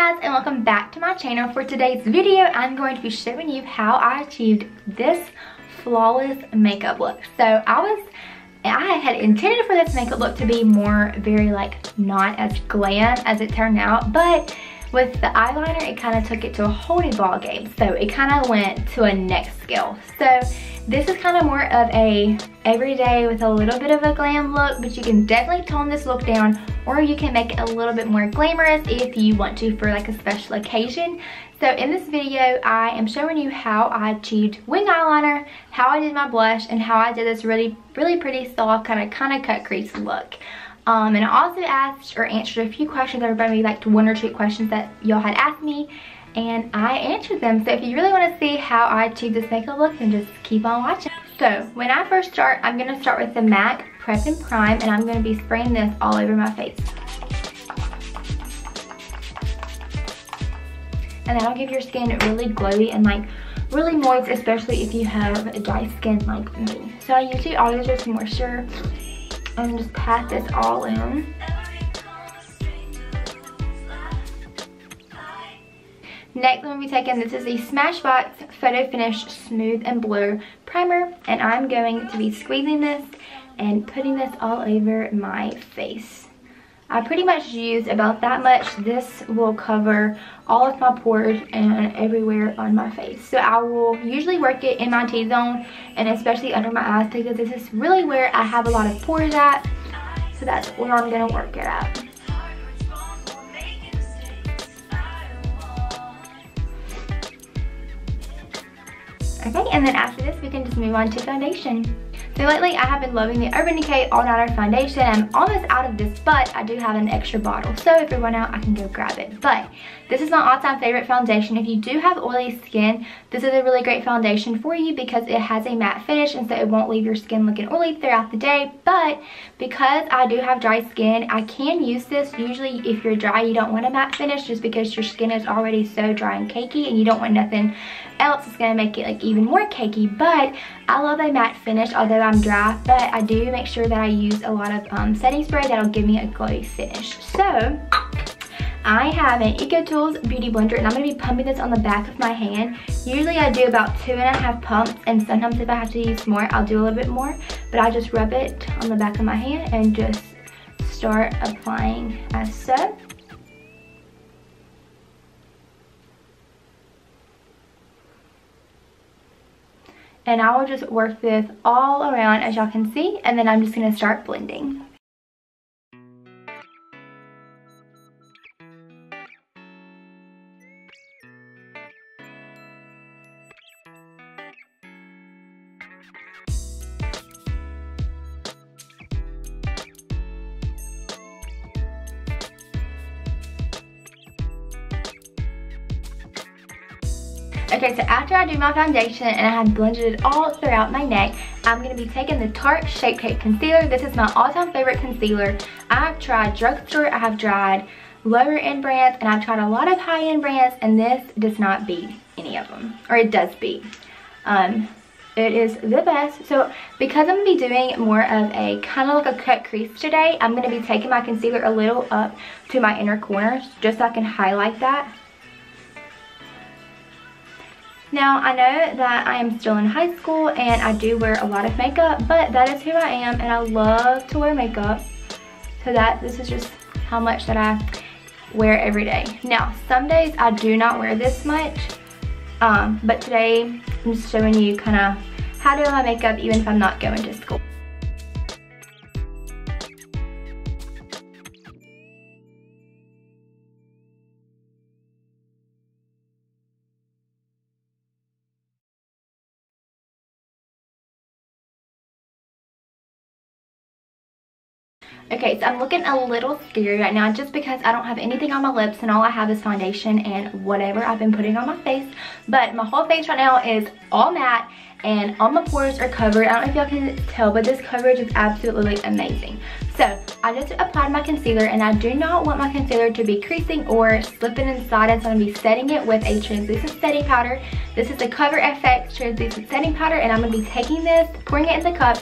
guys, and welcome back to my channel. For today's video, I'm going to be showing you how I achieved this flawless makeup look. So I had intended for this makeup look to be more very like not as glam as it turned out, but with the eyeliner it kind of took it to a whole new ball game. So it kind of went to a next scale. So this is kind of more of a everyday with a little bit of a glam look, but you can definitely tone this look down, or you can make it a little bit more glamorous if you want to for like a special occasion. So in this video, I am showing you how I achieved wing eyeliner, how I did my blush, and how I did this really pretty soft kind of cut crease look. And I also asked or answered a few questions. Everybody liked one or two questions that y'all had asked me, and I answered them. So if you really want to see how I achieved this makeup look, then just keep on watching. So when I first start, I'm going to start with the MAC Prep and Prime, and I'm going to be spraying this all over my face. And that'll give your skin really glowy and like really moist, especially if you have dry skin like me. So I usually always just moisture and just pat this all in. Next, I'm going to be taking, this is the Smashbox Photo Finish Smooth and Blur Primer, and I'm going to be squeezing this and putting this all over my face. I pretty much use about that much. This will cover all of my pores and everywhere on my face. So I will usually work it in my T-zone and especially under my eyes, because this is really where I have a lot of pores at. So that's where I'm going to work it at. Okay, and then after this, we can just move on to foundation. So lately, I have been loving the Urban Decay All Nighter Foundation. I'm almost out of this, but I do have an extra bottle. So if we run out, I can go grab it. But this is my all-time favorite foundation. If you do have oily skin, this is a really great foundation for you because it has a matte finish, and so it won't leave your skin looking oily throughout the day. But because I do have dry skin, I can use this. Usually, if you're dry, you don't want a matte finish just because your skin is already so dry and cakey, and you don't want nothing else is going to make it like even more cakey. But I love a matte finish, although I'm dry, but I do make sure that I use a lot of setting spray that'll give me a glowy finish. So I have an EcoTools Beauty Blender, and I'm going to be pumping this on the back of my hand. Usually I do about 2.5 pumps, and sometimes if I have to use more, I'll do a little bit more, but I just rub it on the back of my hand and just start applying as so. And I will just work this all around, as y'all can see, and then I'm just going to start blending. Okay, so after I do my foundation and I have blended it all throughout my neck, I'm going to be taking the Tarte Shape Tape Concealer. This is my all-time favorite concealer. I've tried drugstore, I have tried lower end brands, and I've tried a lot of high-end brands, and this does not beat any of them. Or it does beat. It is the best. So because I'm going to be doing more of a kind of like a cut crease today, I'm going to be taking my concealer a little up to my inner corners just so I can highlight that. Now, I know that I am still in high school and I do wear a lot of makeup, but that is who I am, and I love to wear makeup. So this is just how much that I wear every day. Now, some days I do not wear this much, but today I'm just showing you kind of how to do my makeup even if I'm not going to school. Okay, so I'm looking a little scary right now just because I don't have anything on my lips and all I have is foundation and whatever I've been putting on my face. But my whole face right now is all matte and all my pores are covered. I don't know if y'all can tell, but this coverage is absolutely amazing. So I just applied my concealer, and I do not want my concealer to be creasing or slipping inside, and so I'm going to be setting it with a translucent setting powder. This is the Cover FX translucent setting powder, and I'm going to be taking this, pouring it in the cup.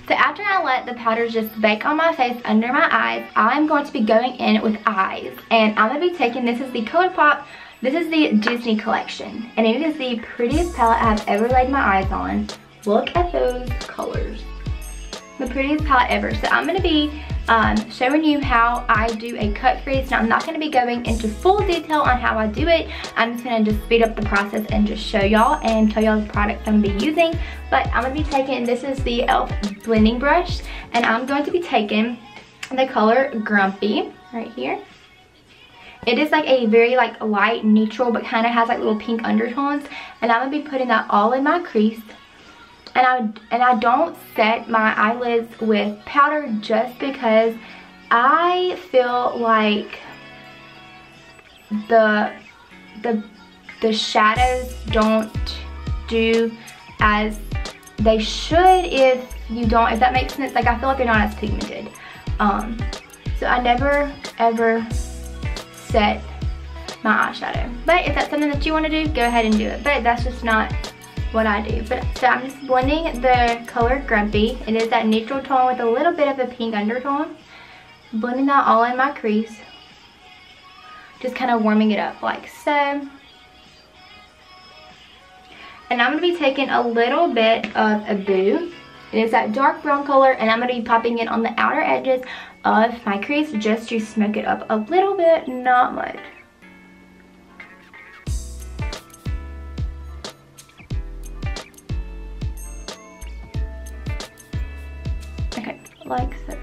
So after I let the powder just bake on my face under my eyes, I'm going to be going in with eyes. And I'm going to be taking, this is the ColourPop, this is the Disney collection. And it is the prettiest palette I've ever laid my eyes on. Look at those colors. The prettiest palette ever. So I'm going to be showing you how I do a cut crease. Now I'm not going to be going into full detail on how I do it. I'm just going to just speed up the process and just show y'all and tell y'all the products I'm going to be using. But I'm going to be taking, this is the e.l.f. blending brush, and I'm going to be taking the color Grumpy right here. It is like a very like light neutral, but kind of has like little pink undertones, and I'm going to be putting that all in my crease. And I don't set my eyelids with powder just because I feel like the shadows don't do as they should if you don't, if that makes sense. Like, I feel like they're not as pigmented. So I never ever set my eyeshadow. But if that's something that you want to do, go ahead and do it. But that's just not what I do. But so I'm just blending the color Grumpy. It is that neutral tone with a little bit of a pink undertone. Blending that all in my crease. Just kind of warming it up like so. And I'm going to be taking a little bit of a Boo. It is that dark brown color, and I'm going to be popping it on the outer edges of my crease just to smoke it up a little bit, not much. Okay, like so.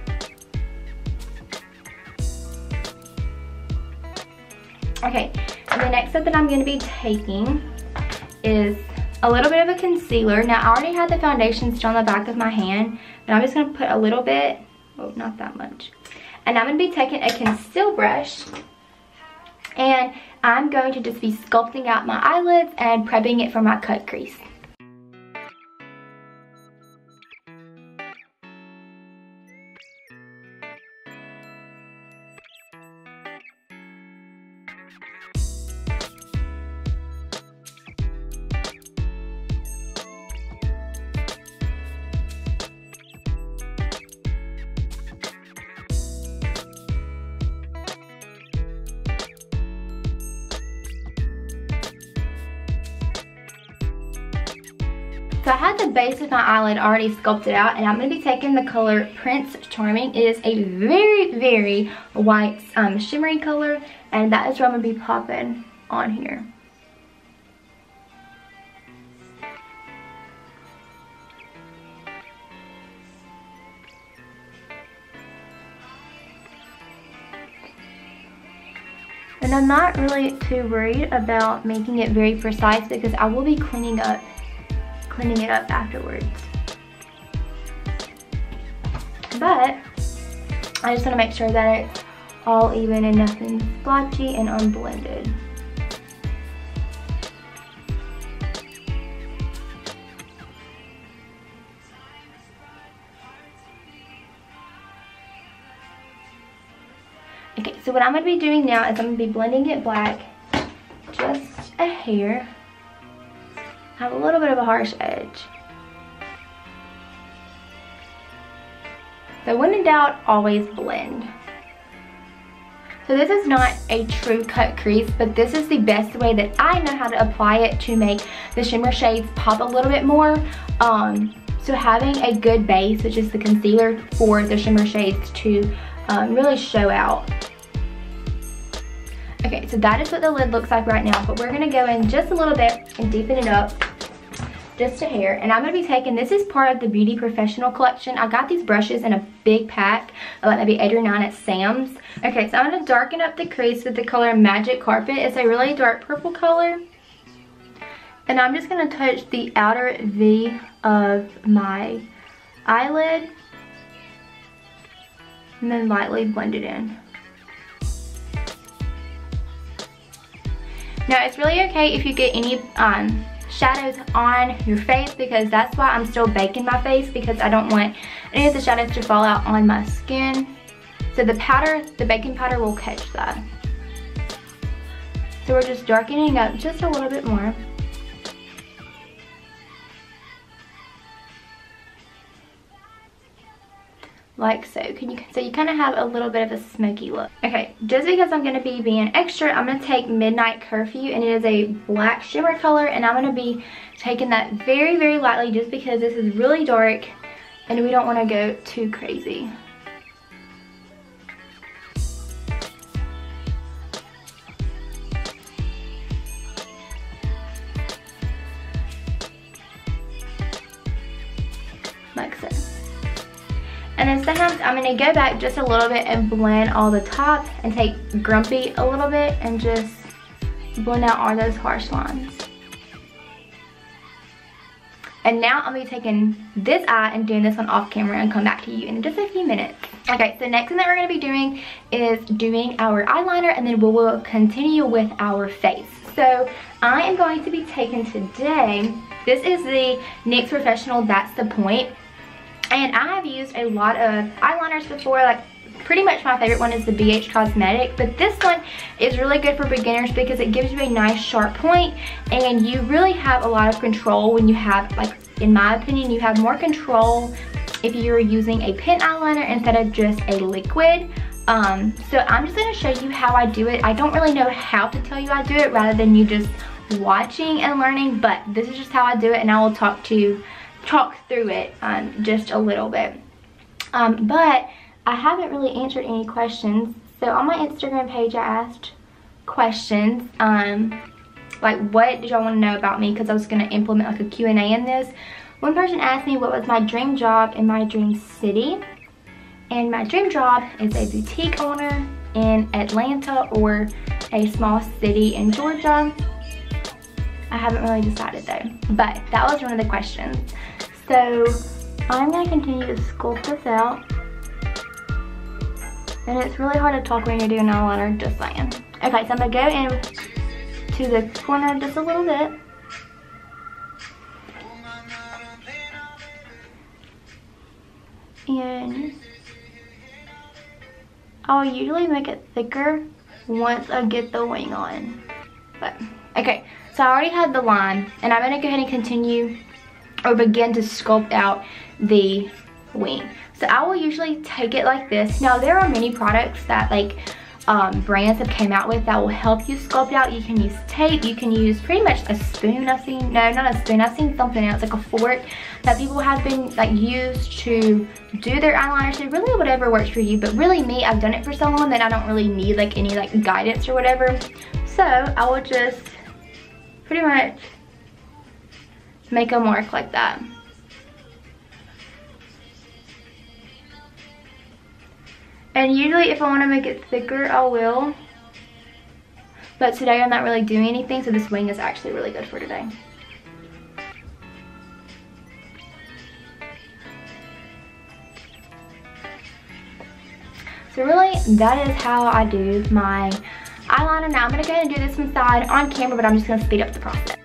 Okay, and the next step that I'm going to be taking is a little bit of a concealer. Now, I already had the foundation still on the back of my hand, and I'm just going to put a little bit, oh, not that much. And I'm going to be taking a conceal brush, and I'm going to just be sculpting out my eyelids and prepping it for my cut crease. So I had the base of my eyelid already sculpted out, and I'm going to be taking the color Prince Charming. It is a very, very white shimmery color, and that is what I'm going to be popping on here. And I'm not really too worried about making it very precise because I will be cleaning it up afterwards. But I just want to make sure that it's all even and nothing splotchy and unblended. Okay, so what I'm going to be doing now is I'm going to be blending it black, just a hair. Have a little bit of a harsh edge. So when in doubt, always blend. So this is not a true cut crease, but this is the best way that I know how to apply it to make the shimmer shades pop a little bit more. So having a good base, which is the concealer, for the shimmer shades to really show out. Okay, so that is what the lid looks like right now, but we're gonna go in just a little bit and deepen it up just a hair. And I'm gonna be taking, this is part of the Beauty Professional collection. I got these brushes in a big pack, like maybe 8 or 9 at Sam's. Okay, so I'm gonna darken up the crease with the color Magic Carpet. It's a really dark purple color. And I'm just gonna touch the outer V of my eyelid and then lightly blend it in. Now, it's really okay if you get any shadows on your face, because that's why I'm still baking my face, because I don't want any of the shadows to fall out on my skin. So the powder, the baking powder, will catch that. So we're just darkening up just a little bit more. like so. So you kind of have a little bit of a smoky look. Okay, just because I'm going to be being extra, I'm going to take Midnight Curfew, and it is a black shimmer color, and I'm going to be taking that very, very lightly just because this is really dark and we don't want to go too crazy. Like so. And then sometimes I'm going to go back just a little bit and blend all the top and take Grumpy a little bit and just blend out all those harsh lines. And now I'm going to be taking this eye and doing this one off camera and come back to you in just a few minutes. Okay, so next thing that we're going to be doing is doing our eyeliner, and then we will continue with our face. So I am going to be taking today, this is the NYX Professional That's the Point. And I have used a lot of eyeliners before, like pretty much my favorite one is the BH Cosmetic, but this one is really good for beginners because it gives you a nice sharp point, and you really have a lot of control when you have, like in my opinion, you have more control if you're using a pen eyeliner instead of just a liquid. So I'm just going to show you how I do it. I don't really know how to tell you I do it rather than you just watching and learning, but this is just how I do it, and I will talk through it just a little bit. But I haven't really answered any questions. So on my Instagram page I asked questions like what did y'all want to know about me, because I was going to implement like a Q&A in this. One person asked me what was my dream job in my dream city, and my dream job is a boutique owner in Atlanta or a small city in Georgia. I haven't really decided though, but that was one of the questions. So I'm going to continue to sculpt this out. And it's really hard to talk when you're doing eyeliner, just saying. Okay, so I'm going to go in to the corner just a little bit. And I'll usually make it thicker once I get the wing on. But, okay, so I already had the line, and I'm going to go ahead and continue or begin to sculpt out the wing. So I will usually take it like this. Now there are many products that like brands have came out with that will help you sculpt out. You can use tape, you can use pretty much a spoon. I've seen, no, not a spoon, I've seen something else like a fork that people have been like used to do their eyeliner. So really whatever works for you, but really me, I've done it for so long that I don't really need like any like guidance or whatever. So I will just pretty much make a mark like that. And usually if I want to make it thicker, I will. But today I'm not really doing anything, so this wing is actually really good for today. So really, that is how I do my eyeliner. Now I'm going to go ahead and do this one side on camera, but I'm just going to speed up the process.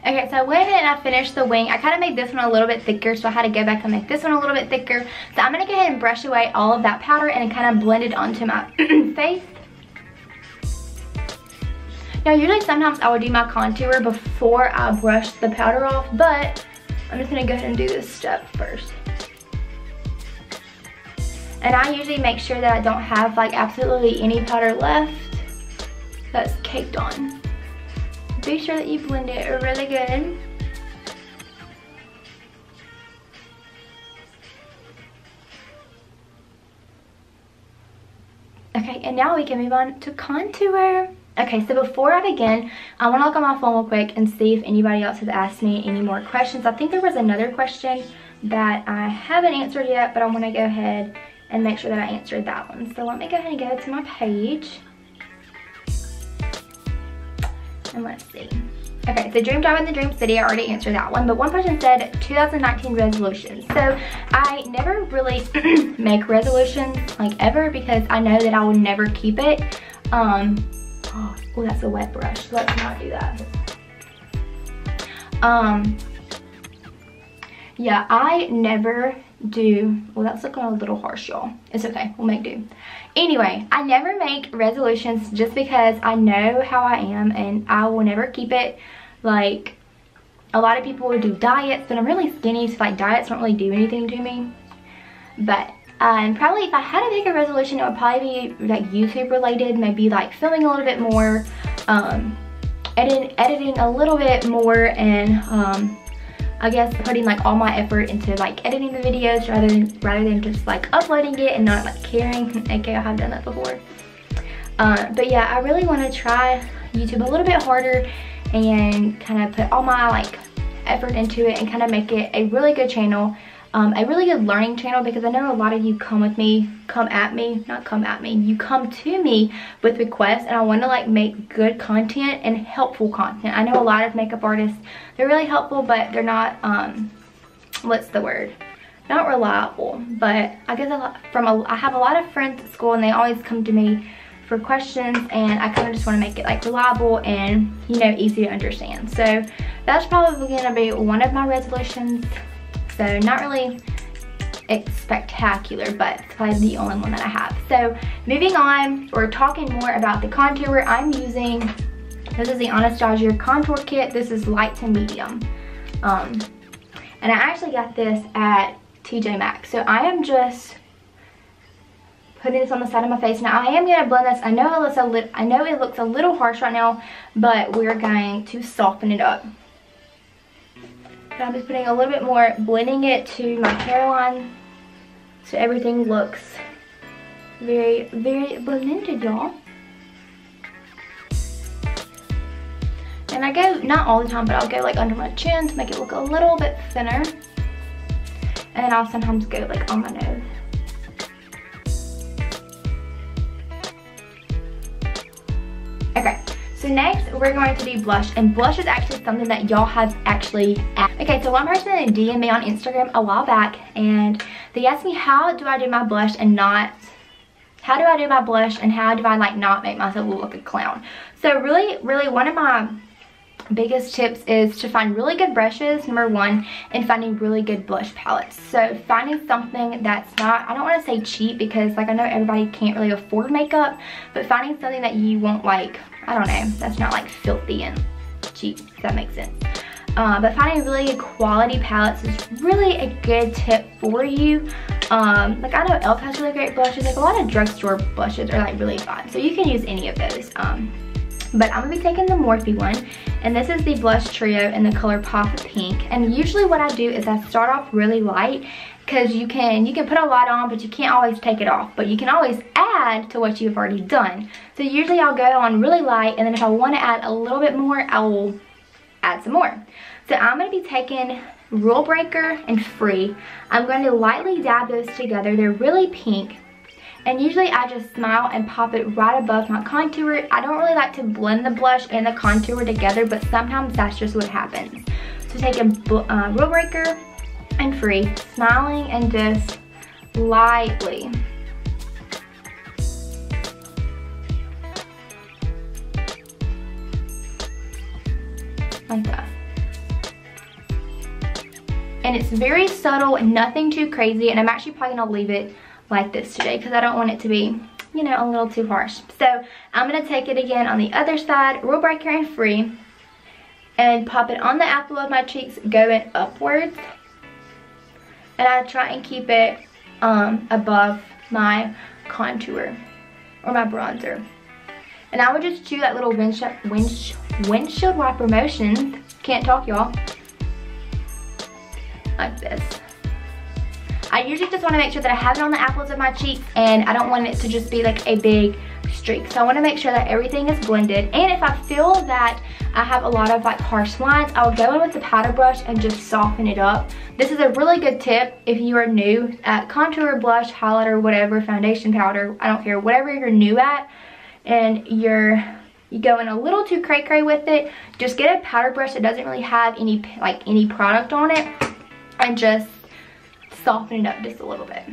Okay, so I went ahead and I finished the wing. I kind of made this one a little bit thicker, so I had to go back and make this one a little bit thicker. So I'm going to go ahead and brush away all of that powder and kind of blend it onto my face. Now, usually sometimes I would do my contour before I brush the powder off, but I'm just going to go ahead and do this step first. And I usually make sure that I don't have like absolutely any powder left that's caked on. Be sure that you blend it really good. Okay, and now we can move on to contour. Okay, so before I begin, I want to look on my phone real quick and see if anybody else has asked me any more questions. I think there was another question that I haven't answered yet, but I want to go ahead and make sure that I answered that one. So let me go ahead and go to my page. And let's see. Okay, so dream job in the dream city, I already answered that one. But one person said 2019 resolutions. So I never really make resolutions like ever because I know that I will never keep it. Oh, that's a wet brush. Let's not do that. Yeah, I never do. Well, that's looking a little harsh, y'all. It's okay, we'll make do. Anyway, I never make resolutions just because I know how I am and I will never keep it. Like, a lot of people would do diets, but I'm really skinny, so like diets don't really do anything to me. But probably if I had to make a resolution, it would probably be like YouTube related, maybe like filming a little bit more, editing a little bit more, and I guess putting like all my effort into like editing the videos rather than just like uploading it and not like caring. Okay, I have done that before. But yeah, I really want to try YouTube a little bit harder and kind of put all my like effort into it and kind of make it a really good channel, a really good learning channel, because I know a lot of you come to me with requests, and I want to like make good content and helpful content. I know a lot of makeup artists, they're really helpful, but they're not what's the word, not reliable. But I guess I have a lot of friends at school, and they always come to me for questions, and I kind of just want to make it like reliable and, you know, easy to understand. So that's probably going to be one of my resolutions. So not really spectacular, but it's probably the only one that I have. So moving on, or talking more about the contour, I'm using, this is the Anastasia contour kit. This is light to medium, and I actually got this at TJ Maxx. So I am just putting this on the side of my face. Now I am going to blend this. I know it looks a little harsh right now, but we're going to soften it up. So I'm just putting a little bit more, blending it to my hairline, so everything looks very, very blended, y'all. And I go, not all the time, but I'll go like under my chin to make it look a little bit thinner. And then I'll sometimes go like on my nose. Okay, so next we're going to do blush, and blush is actually something that y'all have actually asked. Okay, so one person DM'd me on Instagram a while back, and they asked me how do I do my blush and how do I like not make myself look like a clown. So really one of my biggest tips is to find really good brushes, number one, and finding really good blush palettes. So finding something that's not, I don't want to say cheap, because like I know everybody can't really afford makeup, but finding something that you won't like, I don't know, that's not like filthy and cheap, if that makes sense. But finding really good quality palettes is really a good tip for you. Like I know e.l.f. has really great blushes, like a lot of drugstore blushes are like really fun, so you can use any of those. But I'm going to be taking the Morphe one, and this is the blush trio in the color Pop Pink. And usually what I do is I start off really light, because you can put a lot on, but you can't always take it off. But you can always add to what you've already done. So usually I'll go on really light, and then if I want to add a little bit more, I will add some more. So I'm going to be taking Rule Breaker and Free. I'm going to lightly dab those together. They're really pink. And usually I just smile and pop it right above my contour. I don't really like to blend the blush and the contour together, but sometimes that's just what happens. So taking Rule Breaker and Free, smiling and just lightly. Like that. And it's very subtle and nothing too crazy, and I'm actually probably going to leave it like this today because I don't want it to be, you know, a little too harsh. So I'm going to take it again on the other side, Rule Breaker and Free, and pop it on the apple of my cheeks going upwards. And I try and keep it above my contour or my bronzer. And I would just do that little windshield wiper motions. Can't talk, y'all. Like this. I usually just want to make sure that I have it on the apples of my cheeks, and I don't want it to just be like a big streak. So I want to make sure that everything is blended. And if I feel that I have a lot of like harsh lines, I'll go in with the powder brush and just soften it up. This is a really good tip if you are new at contour, blush, highlighter, whatever, foundation, powder, I don't care, whatever you're new at, and you you go in a little too cray-cray with it, just get a powder brush that doesn't really have any product on it, and just soften it up just a little bit.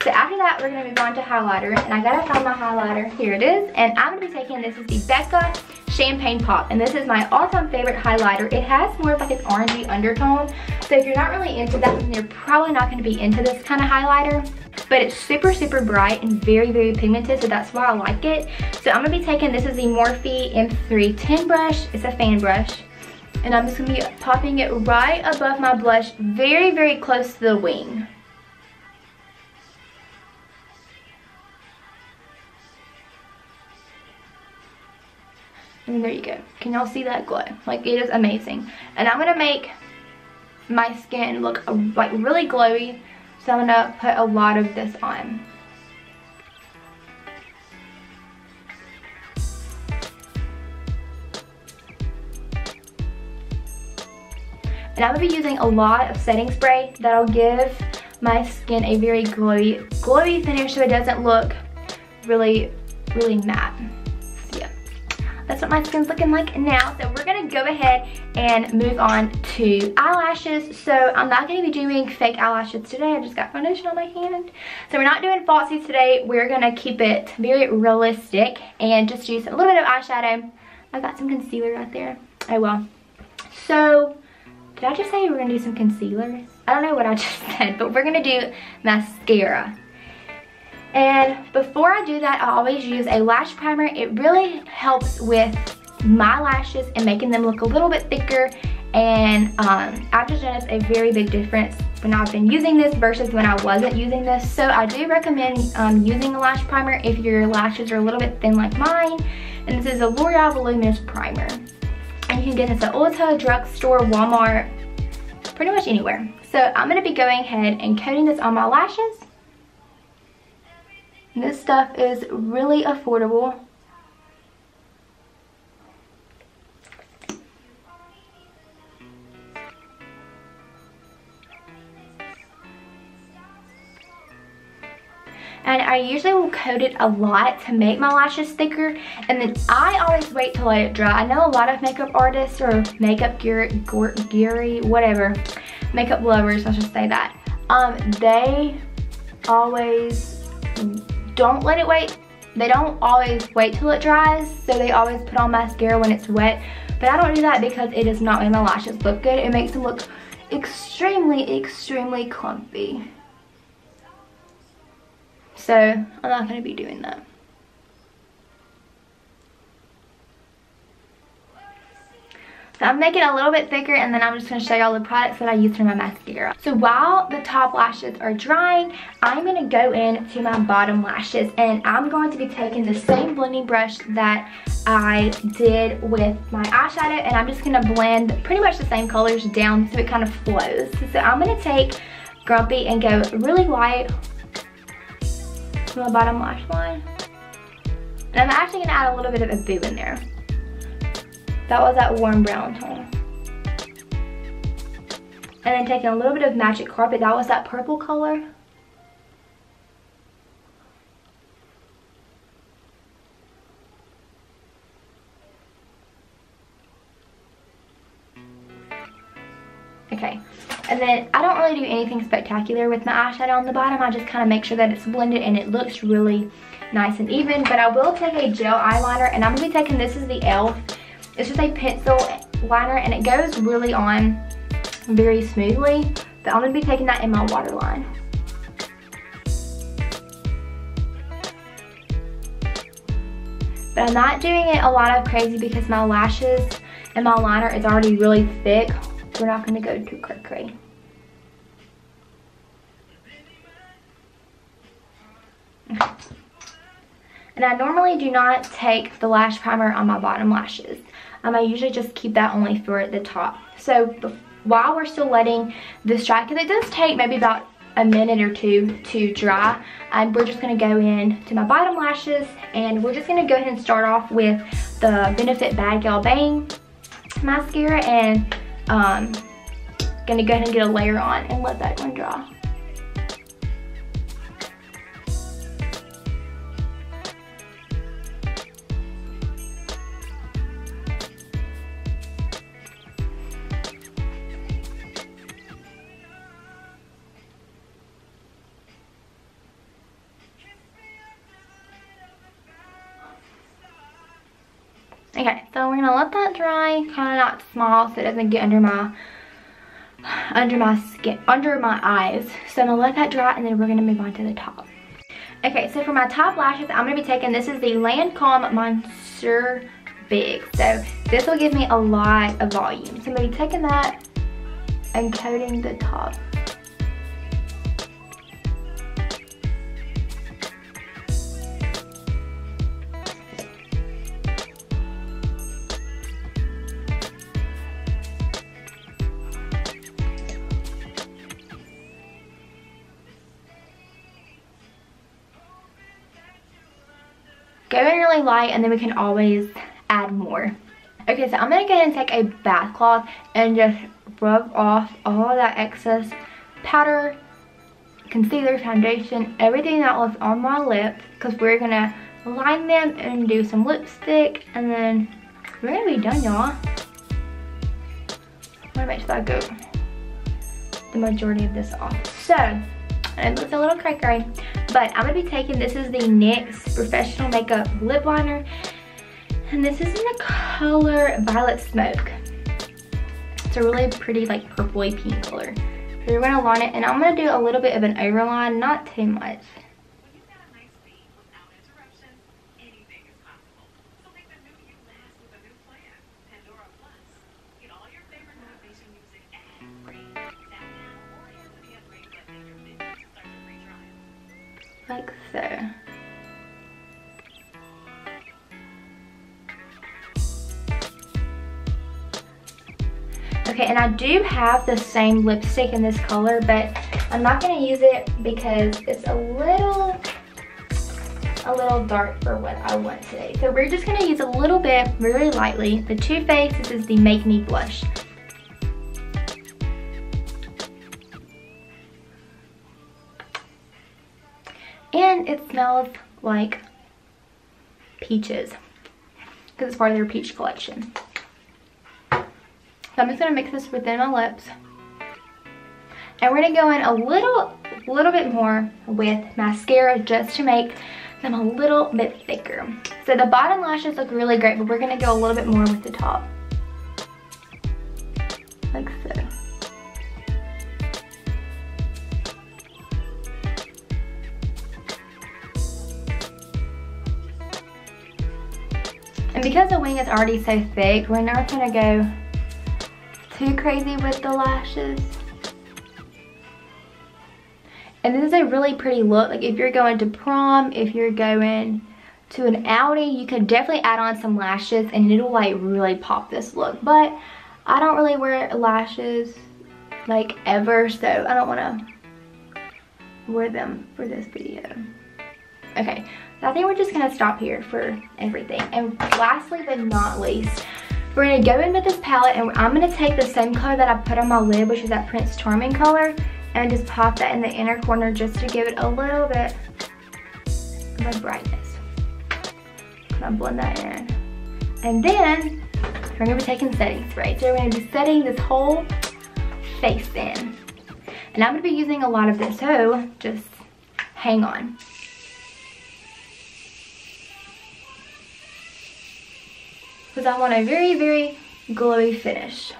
So after that, we're gonna move on to highlighter, and I gotta find my highlighter. Here it is, and I'm gonna be taking, this is the Becca Champagne Pop, and this is my all-time favorite highlighter. It has more of like an orangey undertone, so if you're not really into that, then you're probably not gonna be into this kind of highlighter. But it's super, super bright and very, very pigmented, so that's why I like it. So I'm gonna be taking, this is the Morphe M310 brush. It's a fan brush. And I'm just gonna be popping it right above my blush, very, very close to the wing. And there you go. Can y'all see that glow? Like, it is amazing. And I'm gonna make my skin look like really glowy, so I'm gonna put a lot of this on. And I'm gonna be using a lot of setting spray that'll give my skin a very glowy finish, so it doesn't look really, really matte. That's what my skin's looking like now. So we're gonna go ahead and move on to eyelashes. So I'm not gonna be doing fake eyelashes today. I just got foundation on my hand. So we're not doing falsies today. We're gonna keep it very realistic and just use a little bit of eyeshadow. I got some concealer right there. Oh well. So, did I just say we were gonna do some concealer? I don't know what I just said, but we're gonna do mascara. And before I do that, I always use a lash primer. It really helps with my lashes and making them look a little bit thicker. And I've just noticed a very big difference when I've been using this versus when I wasn't using this. So I do recommend using a lash primer if your lashes are a little bit thin like mine. And this is a L'Oreal Voluminous Primer. And you can get this at Ulta, drugstore, Walmart, pretty much anywhere. So I'm going to be going ahead and coating this on my lashes. This stuff is really affordable. And I usually will coat it a lot to make my lashes thicker, and then I always wait to let it dry. I know a lot of makeup artists or makeup geary, whatever, makeup lovers, let's just say that, they always don't let it wait. They don't always wait till it dries, so they always put on mascara when it's wet. But I don't do that because it does not make my lashes look good. It makes them look extremely, extremely clumpy. So I'm not going to be doing that. So I'm making it a little bit thicker, and then I'm just going to show y'all the products that I use for my mascara. So while the top lashes are drying, I'm going to go into my bottom lashes, and I'm going to be taking the same blending brush that I did with my eyeshadow, and I'm just going to blend pretty much the same colors down so it kind of flows. So I'm going to take Grumpy and go really light to my bottom lash line. And I'm actually going to add a little bit of a boo in there. That was that warm brown tone. And then taking a little bit of Magic Carpet, that was that purple color. Okay, and then I don't really do anything spectacular with my eyeshadow on the bottom. I just kind of make sure that it's blended and it looks really nice and even. But I will take a gel eyeliner, and I'm going to be taking, this is the e.l.f. It's just a pencil liner, and it goes really on very smoothly. But I'm going to be taking that in my waterline. But I'm not doing it a lot of crazy because my lashes and my liner is already really thick. We're not going to go too cray-cray. And I normally do not take the lash primer on my bottom lashes. I usually just keep that only for the top. So while we're still letting this dry, because it does take maybe about a minute or two to dry, we're just going to go in to my bottom lashes, and we're just going to go ahead and start off with the Benefit Bad Gal Bang mascara, and going to go ahead and get a layer on and let that one dry. Okay, so we're gonna let that dry, kind of not small so it doesn't get under my skin, under my eyes. So I'm gonna let that dry and then we're gonna move on to the top. Okay, so for my top lashes, I'm gonna be taking, this is the Lancome Monster Big. So this will give me a lot of volume. So I'm gonna be taking that and coating the top. Go in really light and then we can always add more. Okay, so I'm gonna go ahead and take a bath cloth and just rub off all of that excess powder, concealer, foundation, everything that was on my lips, because we're gonna line them and do some lipstick and then we're gonna be done, y'all. I'm gonna make sure I go the majority of this off. So, it looks a little cray-cray, but I'm gonna be taking, this is the NYX Professional Makeup Lip Liner, and this is in the color Violet Smoke. It's a really pretty, like, purpley pink color. So you're gonna line it, and I'm gonna do a little bit of an overline, not too much. Like so. Okay, and I do have the same lipstick in this color, but I'm not gonna use it because it's a little dark for what I want today. So we're just gonna use a little bit, really lightly. The Too Faced, this is the Make Me Blush. And it smells like peaches because it's part of their peach collection. So I'm just gonna mix this within my lips. And we're gonna go in a little bit more with mascara just to make them a little bit thicker. So the bottom lashes look really great, but we're gonna go a little bit more with the top. Like so. And because the wing is already so thick, we're not gonna go too crazy with the lashes. And this is a really pretty look. Like if you're going to prom, if you're going to an outing, you could definitely add on some lashes and it'll like really pop this look. But I don't really wear lashes like ever, so I don't wanna wear them for this video. Okay, so I think we're just gonna stop here for everything. And lastly but not least, we're gonna go in with this palette and I'm gonna take the same color that I put on my lid, which is that Prince Charming color, and just pop that in the inner corner just to give it a little bit of a brightness. I'm gonna blend that in. And then we're gonna be taking setting spray. So we're gonna be setting this whole face in. And I'm gonna be using a lot of this, so just hang on. Because I want a very, very glowy finish.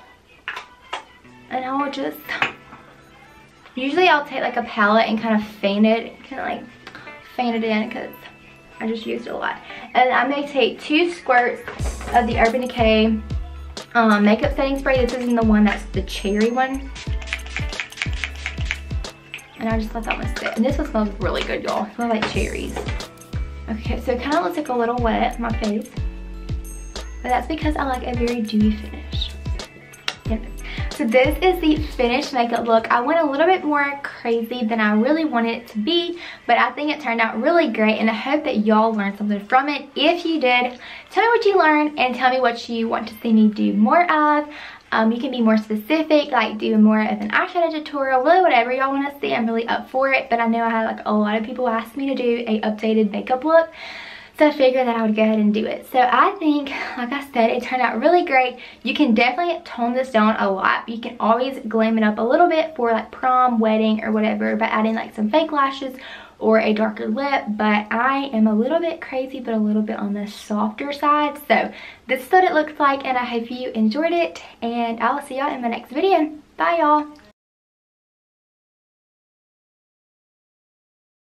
And I will just, usually I'll take like a palette and kind of fan it in because I just used it a lot. And I'm going to take 2 squirts of the Urban Decay makeup setting spray. This isn't the one that's the cherry one. And I just let that one sit. And this one smells really good, y'all. It smells like cherries. Okay, so it kind of looks like a little wet, my face. But that's because I like a very dewy finish. Yep. So this is the finished makeup look. I went a little bit more crazy than I really wanted it to be, but I think it turned out really great and I hope that y'all learned something from it. If you did, tell me what you learned and tell me what you want to see me do more of. You can be more specific, like do more of an eyeshadow tutorial, really whatever y'all want to see. I'm really up for it, but I know I had like a lot of people ask me to do a updated makeup look. So I figured that I would go ahead and do it. So I think, like I said, it turned out really great. You can definitely tone this down a lot. You can always glam it up a little bit for like prom, wedding, or whatever by adding like some fake lashes or a darker lip, but I am a little bit crazy but a little bit on the softer side. So this is what it looks like, and I hope you enjoyed it, and I'll see y'all in my next video. Bye y'all.